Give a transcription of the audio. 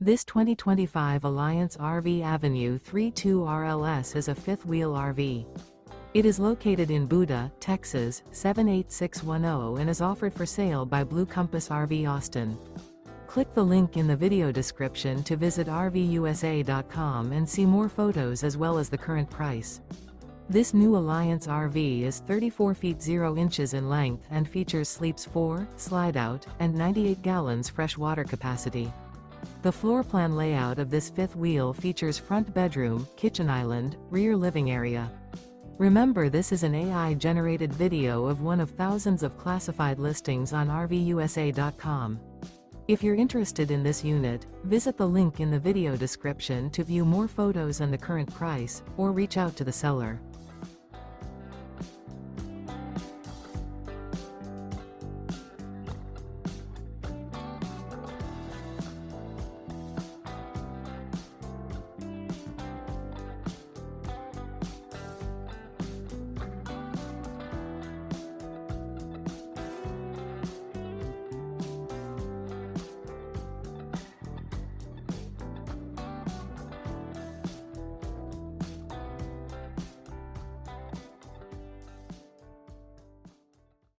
This 2025 Alliance RV Avenue 32 RLS is a fifth-wheel RV. It is located in Buda, Texas, 78610 and is offered for sale by Blue Compass RV Austin. Click the link in the video description to visit RVUSA.com and see more photos as well as the current price. This new Alliance RV is 34 feet 0 inches in length and features sleeps 4, slide-out, and 98 gallons fresh water capacity. The floor plan layout of this fifth wheel features front bedroom, kitchen island, rear living area. Remember, this is an AI-generated video of one of thousands of classified listings on RVUSA.com. If you're interested in this unit, visit the link in the video description to view more photos and the current price, or reach out to the seller.